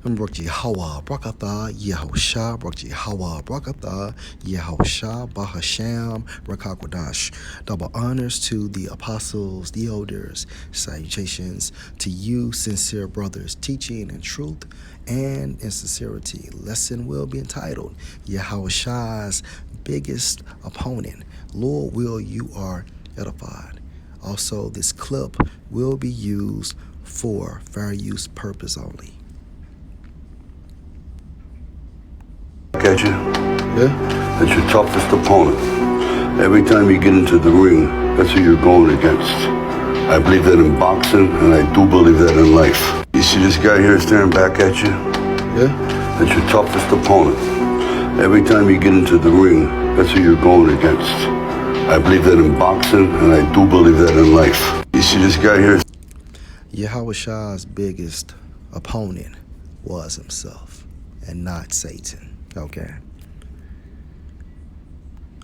Barak Yehawa, Brakatha, Yahusha, Barak Yehawa, Brakatha, Yahusha, Bahasham, Rakakwadash. Double honors to the apostles, the elders, salutations to you, sincere brothers, teaching in truth and in sincerity. Lesson will be entitled Yahusha's biggest opponent. Lord, will you are edified. Also, this clip will be used for fair use purpose only. At you? Yeah? That's your toughest opponent. Every time you get into the ring, that's who you're going against. I believe that in boxing, and I do believe that in life. You see this guy here staring back at you? Yeah? That's your toughest opponent. Every time you get into the ring, that's who you're going against. I believe that in boxing, and I do believe that in life. You see this guy here? Yahawashi's biggest opponent was himself and not Satan. Okay.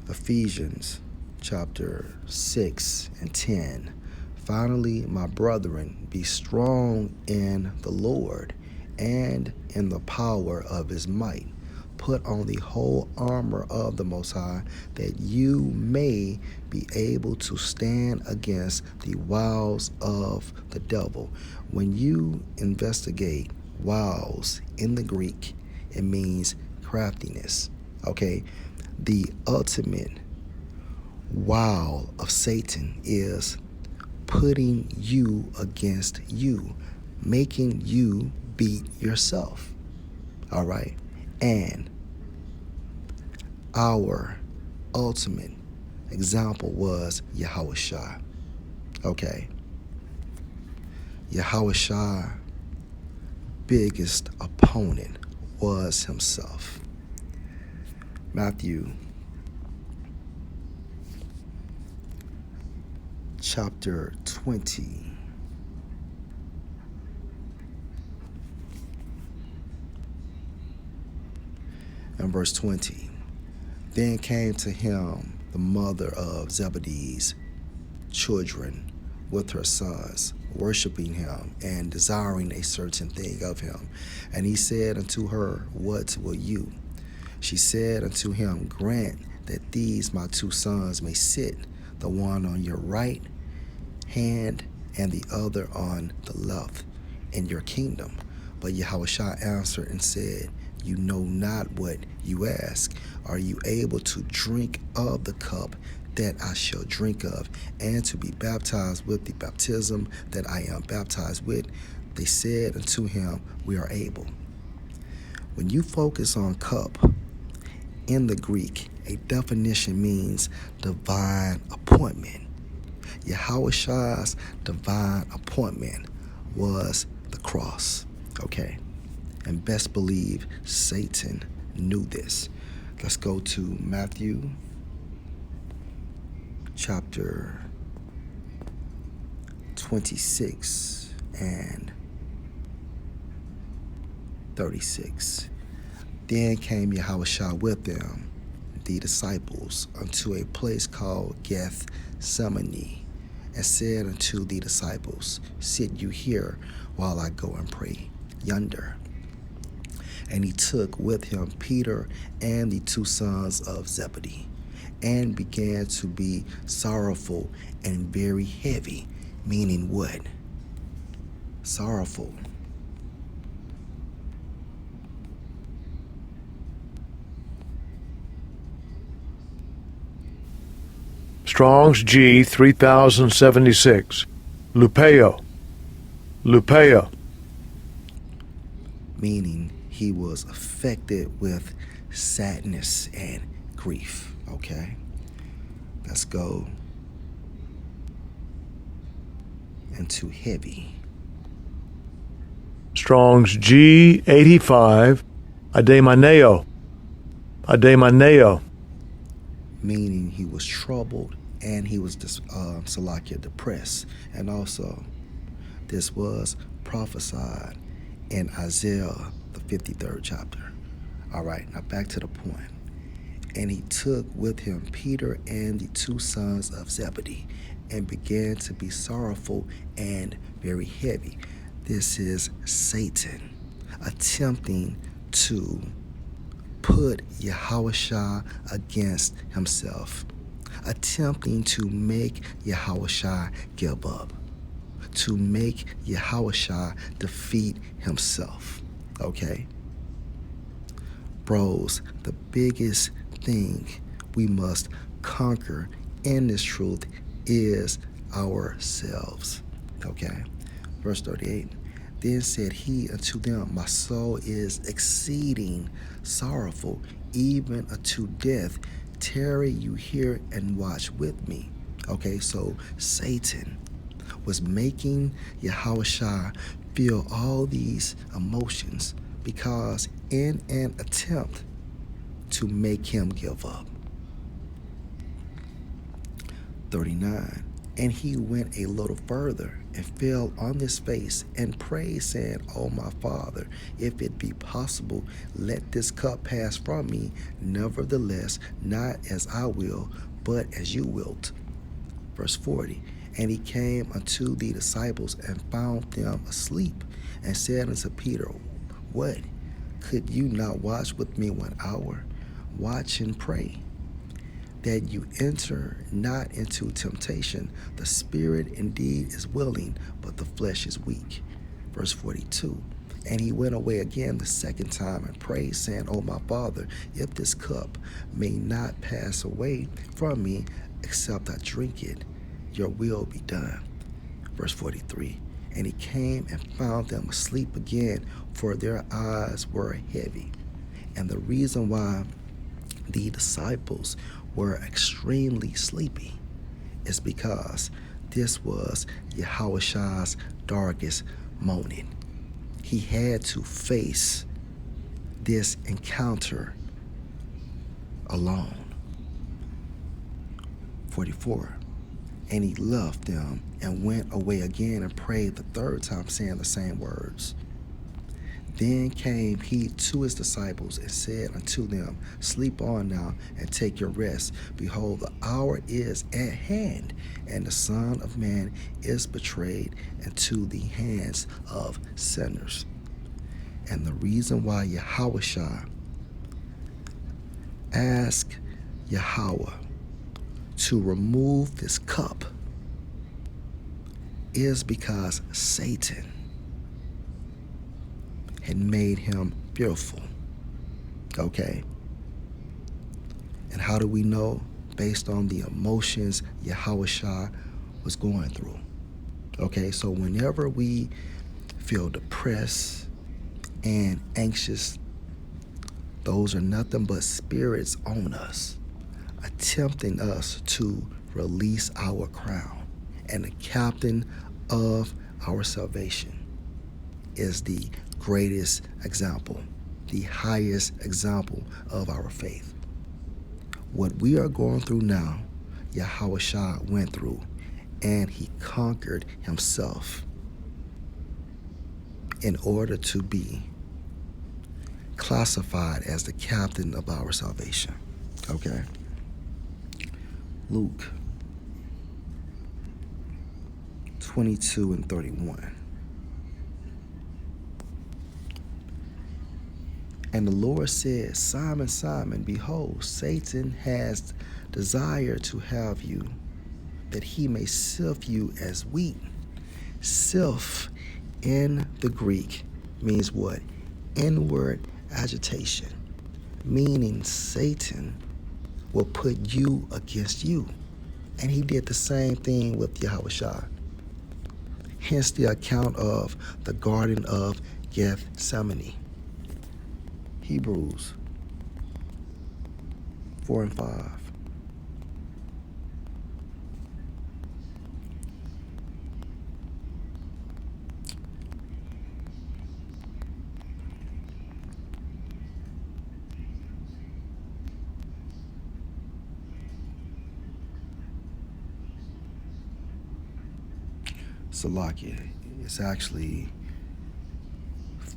Ephesians chapter 6 and 10. Finally, my brethren, be strong in the Lord and in the power of his might. Put on the whole armor of the Most High, that you may be able to stand against the wiles of the devil. When you investigate wiles in the Greek, it means craftiness. Okay, the ultimate wile of Satan is putting you against you, making you beat yourself. All right, and our ultimate example was Yahawashi. Okay, Yahawashi biggest opponent was himself. Matthew chapter 20 and verse 20. Then came to him the mother of Zebedee's children with her sons, worshiping him and desiring a certain thing of him. And he said unto her, What will you? She said unto him, Grant that these my two sons may sit, the one on your right hand and the other on the left, in your kingdom. But Yahawashi answered and said, You know not what you ask. Are you able to drink of the cup that I shall drink of, and to be baptized with the baptism that I am baptized with? They said unto him, We are able. When you focus on cup, in the Greek, a definition means divine appointment. Yahawashi's divine appointment was the cross. Okay, and best believe Satan knew this. Let's go to Matthew chapter 26 and 36. Then came Yahawashi with them, the disciples, unto a place called Gethsemane, and said unto the disciples, Sit you here while I go and pray yonder. And he took with him Peter and the two sons of Zebedee, and began to be sorrowful and very heavy. Meaning what? Sorrowful. Strong's G 3076. Lupeo. Lupeo. Meaning he was affected with sadness and grief. Okay, let's go into heavy. Strong's G 85. Ademaneo. Ademaneo. Meaning he was troubled and he was depressed. And also, this was prophesied in Isaiah, the 53rd chapter. All right, now back to the point. And he took with him Peter and the two sons of Zebedee, and began to be sorrowful and very heavy. This is Satan. attempting to put Yahawashi against himself, attempting to make Yahawashi give up, to make Yahawashi defeat himself. Okay? Bros, the biggest thing we must conquer in this truth is ourselves. Okay? Verse 38. Then said he unto them, my soul is exceeding sorrowful, even unto death. Tarry you here and watch with me. Okay, so Satan was making Yahawashi feel all these emotions because in an attempt to make him give up. 39. And he went a little further and fell on his face and prayed, saying, O my Father, if it be possible, let this cup pass from me. Nevertheless, not as I will, but as you wilt. Verse 40. And he came unto the disciples and found them asleep, and said unto Peter, what? Could you not watch with me 1 hour? Watch and pray, that you enter not into temptation. The spirit indeed is willing, but the flesh is weak. Verse 42. And he went away again the second time and prayed, saying, O my Father, if this cup may not pass away from me, except I drink it, your will be done. Verse 43. And he came and found them asleep again, for their eyes were heavy. And the reason why the disciples were extremely sleepy is because this was Yahawashi's darkest moment. He had to face this encounter alone. 44. And he left them and went away again and prayed the third time, saying the same words. Then came he to his disciples and said unto them, sleep on now and take your rest. Behold, the hour is at hand, and the Son of Man is betrayed into the hands of sinners. And the reason why Yahawashi asked Yahweh to remove this cup is because Satan had made him fearful. Okay? And how do we know? Based on the emotions Yahawashi was going through. Okay, so whenever we feel depressed and anxious, those are nothing but spirits on us, attempting us to release our crown. And the captain of our salvation is the greatest example, the highest example of our faith. What we are going through now, Yahawashi went through, and he conquered himself in order to be classified as the captain of our salvation. Okay? Luke 22 and 31. And the Lord said, Simon, Simon, behold, Satan has desired to have you, that he may sift you as wheat. Sift in the Greek means what? Inward agitation, meaning Satan will put you against you. And he did the same thing with Yahawashi. Hence the account of the Garden of Gethsemane. Hebrews 4 and 5. Salakia, it's actually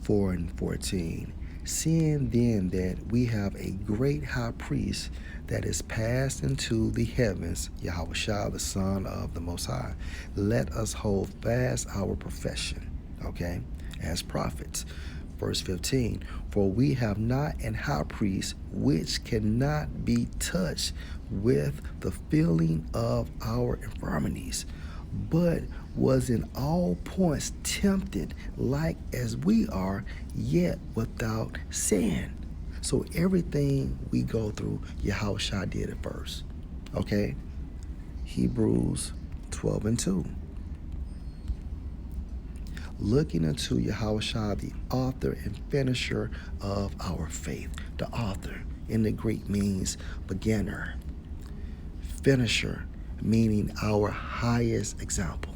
4 and 14. Seeing then that we have a great high priest that is passed into the heavens, Yahawashi, the Son of the Most High, let us hold fast our profession, okay, as prophets. Verse 15, for we have not an high priest which cannot be touched with the feeling of our infirmities, but was in all points tempted like as we are, yet without sin. So everything we go through, Yahawashi did it first. Okay? Hebrews 12:2. Looking unto Yahawashi, the author and finisher of our faith. The author in the Greek means beginner. Finisher meaning our highest example,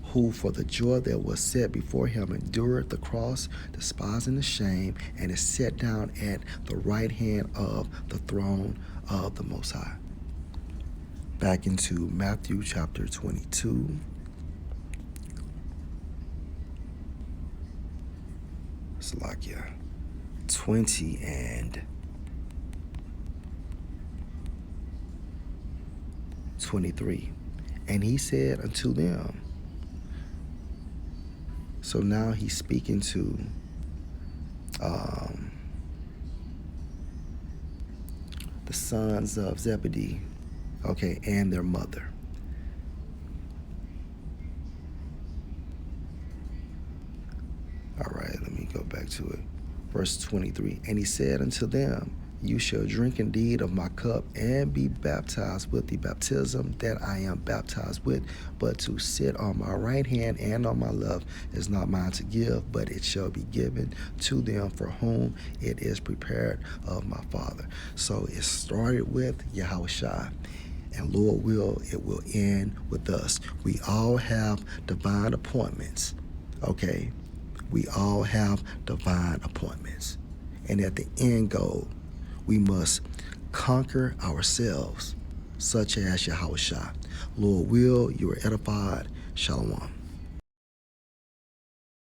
who for the joy that was set before him endured the cross, despising the shame, and is set down at the right hand of the throne of the Most High. Back into Matthew chapter 22. Salakia 20 and 23. And he said unto them, so now he's speaking to the sons of Zebedee, okay, and their mother. All right, let me go back to it. Verse 23, and he said unto them, you shall drink indeed of my cup and be baptized with the baptism that I am baptized with, but to sit on my right hand and on my left is not mine to give, but it shall be given to them for whom it is prepared of my Father. So it started with Yahawashi, and Lord will, it will end with us. We all have divine appointments, okay? We all have divine appointments. And at the end goal, we must conquer ourselves, such as Yahawashi. Lord will, you are edified. Shalom.